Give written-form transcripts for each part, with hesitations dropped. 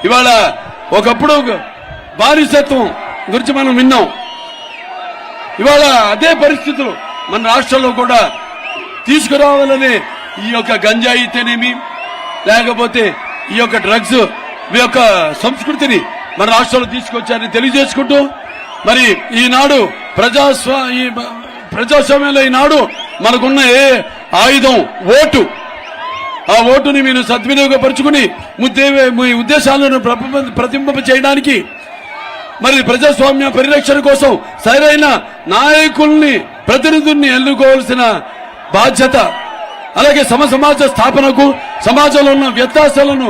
ఇవాళ ఒకప్పుడు బానిసత్వం గురించి మనం విన్నాం. ఇవాళ అదే పరిస్థితులు మన రాష్ట్రంలో కూడా తీసుకురావాలని ఈ యొక్క గంజాయి అయితేనేమి, లేకపోతే ఈ యొక్క డ్రగ్స్ ఈ యొక్క సంస్కృతిని మన రాష్ట్రంలో తీసుకొచ్చారని తెలియజేసుకుంటూ, మరి ఈనాడు ప్రజాస్వామ్యంలో ఈనాడు మనకున్న ఏ ఆయుధం ఓటు. ఆ ఓటుని మీరు సద్వినియోగపరుచుకుని మీ ఉద్దేశాలను ప్రతిబింబ చేయడానికి, మరి ప్రజాస్వామ్య పరిరక్షణ కోసం సరైన నాయకుల్ని ప్రతినిధుల్ని ఎన్నుకోవాల్సిన బాధ్యత, అలాగే సమాజ స్థాపనకు, సమాజంలో ఉన్న వ్యత్యాసాలను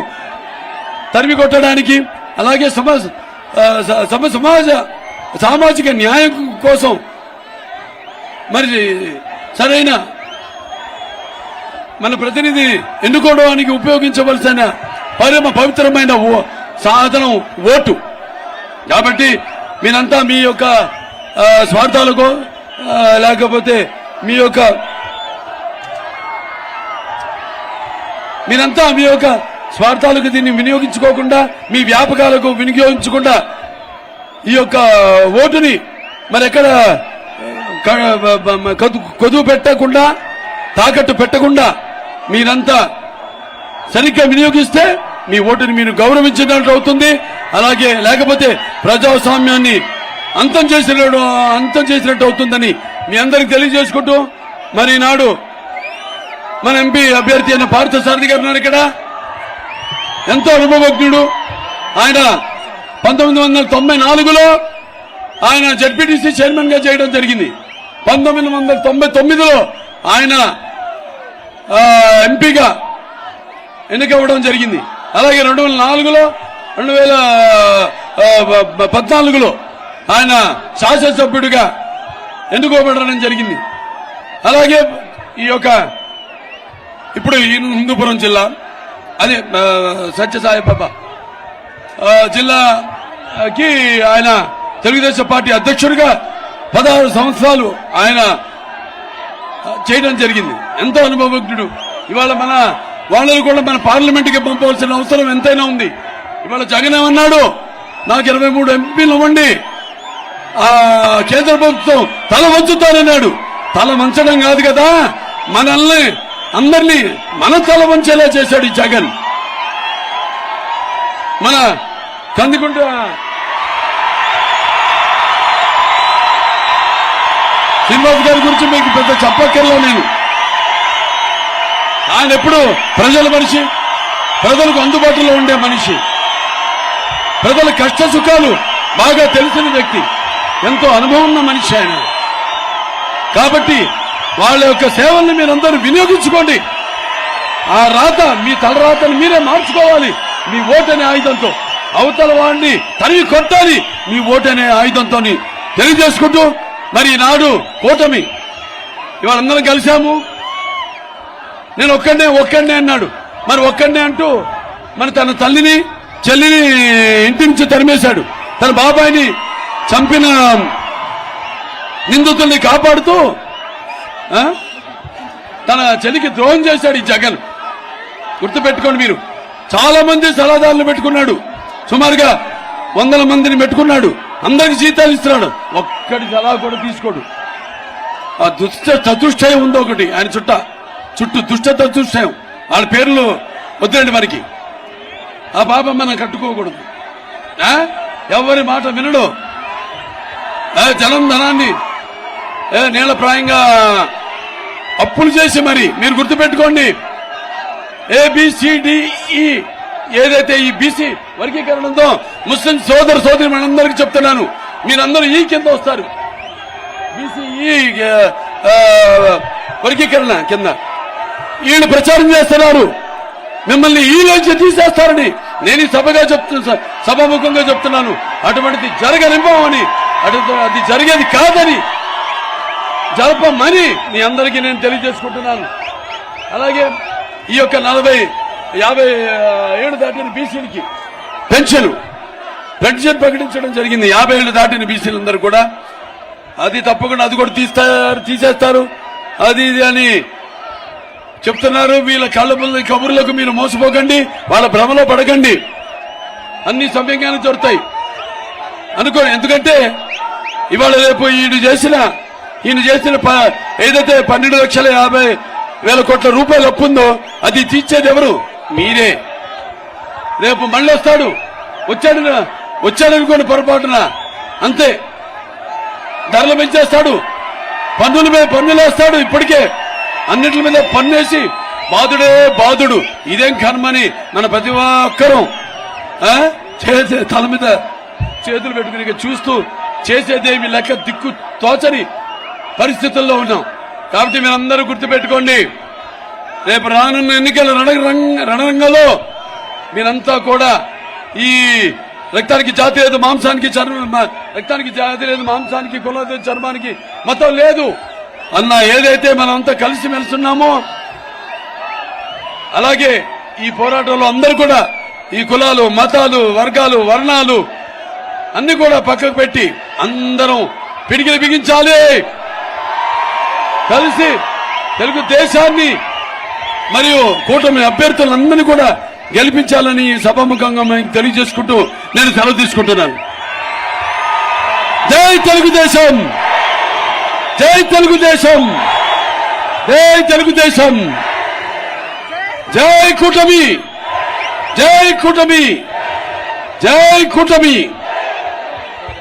తరిమి కొట్టడానికి, అలాగే సామాజిక న్యాయం కోసం మరి సరైన మన ప్రతినిధి ఎన్నుకోవడానికి ఉపయోగించవలసిన పవిత్రమైన సాధనం ఓటు. కాబట్టి మీరంతా మీ యొక్క స్వార్థాలకు, లేకపోతే మీరంతా మీ యొక్క స్వార్థాలకు దీన్ని వినియోగించుకోకుండా, మీ వ్యాపకాలకు వినియోగించకుండా ఈ యొక్క ఓటుని మరి ఎక్కడ కొదువు పెట్టకుండా, తాకట్టు పెట్టకుండా మీరంతా సరిగ్గా వినియోగిస్తే మీ ఓటుని మీరు గౌరవించినట్టు అవుతుంది. అలాగే లేకపోతే ప్రజాస్వామ్యాన్ని అంతం చేసినట్టు అవుతుందని మీ అందరికి తెలియజేసుకుంటూ, మరి నాడు మన ఎంపీ అభ్యర్థి అయిన పార్థసారథి గారు ఉన్నారు ఇక్కడ. ఎంతో అనుభవజ్ఞుడు ఆయన. 1994లో ఆయన జడ్పీటీసీ చైర్మన్ గా చేయడం జరిగింది. 1999లో ఆయన ఎంపీగా ఎన్నికవ్వడం జరిగింది. అలాగే 2004లో 2014లో ఆయన శాసనసభ్యుడిగా ఎన్నుకోబడడం జరిగింది. అలాగే ఈ యొక్క ఇప్పుడు హిందూపురం జిల్లా, అదే సత్యసాయిబాబా జిల్లాకి ఆయన తెలుగుదేశం పార్టీ అధ్యక్షుడిగా 16 సంవత్సరాలు ఆయన చేయడం జరిగింది. ఎంతో అనుభవజ్ఞుడు. ఇవాళ మన వాళ్ళని కూడా మన పార్లమెంట్కి పంపవలసిన అవసరం ఎంతైనా ఉంది. ఇవాళ జగన్ ఏమన్నాడు, నాకు 23 ఎంపీలు ఇవ్వండి, కేంద్ర ప్రభుత్వం తల వంచుతానన్నాడు. తల వంచడం కాదు కదా, మనల్ని అందరినీ మన తల వంచేలా చేశాడు ఈ జగన్. మన కందుకుంట శ్రీనివాస్ గారి గురించి మీకు పెద్ద చెప్పక్కర్లో నేను. ఆయన ఎప్పుడు ప్రజల మనిషి, ప్రజలకు అందుబాటులో ఉండే మనిషి, ప్రజల కష్ట సుఖాలు బాగా తెలిసిన వ్యక్తి, ఎంతో అనుభవం ఉన్న మనిషి ఆయన. కాబట్టి వాళ్ళ యొక్క సేవల్ని మీరందరూ వినియోగించుకోండి. ఆ రాత, మీ తలరాతను మీరే మార్చుకోవాలి మీ ఓటనే ఆయుధంతో. అవతల వాడిని తరిమి కొట్టాలి మీ ఓటనే ఆయుధంతో తెలియజేసుకుంటూ, మరి ఈనాడు కూటమి ఇవాళ అందరం కలిశాము. నేను ఒక్కడే అన్నాడు. మరి ఒక్కడే అంటూ మరి తన తల్లిని చెల్లిని ఇంటి నుంచి తరిమేశాడు. తన బాబాయిని చంపిన నిందితుల్ని కాపాడుతూ తన చెల్లికి ద్రోహం చేశాడు ఈ జగన్. గుర్తుపెట్టుకోండి మీరు. చాలా మంది సలహాదారులు పెట్టుకున్నాడు, సుమారుగా 100 మందిని పెట్టుకున్నాడు. అందరికి జీతాలు ఇస్తున్నాడు, ఒక్కడి సలహా కూడా తీసుకోడు. ఆ చతుష్టయం ఉందో ఒకటి ఆయన చుట్టూ దుష్ట చతుష్టయం. వాళ్ళ పేర్లు వద్దండి మనకి. ఆ పాపం మనం కట్టుకోకూడదు. ఎవరి మాట వినడు. జనం ధనాన్ని నీలప్రాయంగా అప్పులు చేసి మరి మీరు గుర్తుపెట్టుకోండి. ABCDE ఏదైతే ఈ బీసీ వర్గీకరణ ఉందో, ముస్లిం సోదరి మనందరికీ చెప్తున్నాను, మీరందరూ ఈ కింద వస్తారు. BCE వర్గీకరణ కింద వీళ్ళు ప్రచారం చేస్తున్నారు, మిమ్మల్ని ఈ రోజు తీసేస్తారని నేను ఈ సభాముఖంగా చెప్తున్నాను. అటువంటిది జరగనివ్వమని, అది జరిగేది కాదని జరపమని మీ అందరికీ నేను తెలియజేసుకుంటున్నాను. అలాగే ఈ యొక్క 40-57 దాటిన బీసీలకి పెన్షన్ ప్రకటించడం జరిగింది. 50 ఏళ్లు దాటిన బీసీలందరూ కూడా అది తప్పకుండా అది కూడా తీసేస్తారు అది ఇది అని చెప్తున్నారు. వీళ్ళ కళ్ళ కబుర్లకు మీరు మోసపోకండి, వాళ్ళ భ్రమలో పడకండి. అన్ని సవ్యంగానే జరుగుతాయి అనుకోండి. ఎందుకంటే ఇవాళ రేపు ఈయన చేసిన ఏదైతే 12,50,000 కోట్ల రూపాయలు అప్పుందో అది తీర్చేది ఎవరు? మీరే. రేపు మళ్ళీ వచ్చాడనుకోండి పొరపాటున అంతే, ధరలు పెంచేస్తాడు, పన్నుల మీద పన్నులేస్తాడు. ఇప్పటికే అన్నిటి మీద పన్నేసి బాధుడే బాధుడు. ఇదేం కర్మని మన ప్రతి ఒక్కరూ తల మీద చేతులు పెట్టుకుని చూస్తూ చేసేదేమి లెక్క దిక్కు తోచని పరిస్థితుల్లో ఉన్నాం. కాబట్టి మీరందరూ గుర్తుపెట్టుకోండి, రేపు రానున్న ఎన్నికల రణరంగంలో మీరంతా కూడా ఈ రక్తానికి జాతి లేదు, మాంసానికి రక్తానికి జాతి లేదు, మాంసానికి కులం లేదు, చర్మానికి మతం లేదు అన్న ఏదైతే మనమంతా కలిసి మెలుస్తున్నామో అలాగే ఈ పోరాటంలో అందరూ కూడా ఈ కులాలు, మతాలు, వర్గాలు, వర్ణాలు అన్ని కూడా పక్కకు పెట్టి అందరం పిడికిలు బిగించాలి. కలిసి తెలుగుదేశాన్ని మరియు కూటమి అభ్యర్థులందరినీ కూడా గెలిపించాలని సభాముఖంగా మేము తెలియజేసుకుంటూ నేను సెలవు తీసుకుంటున్నాను. జై తెలుగుదేశం, జై తెలుగుదేశం, జై తెలుగుదేశం, జై కూటమి, జై కూటమి, జై కూటమి.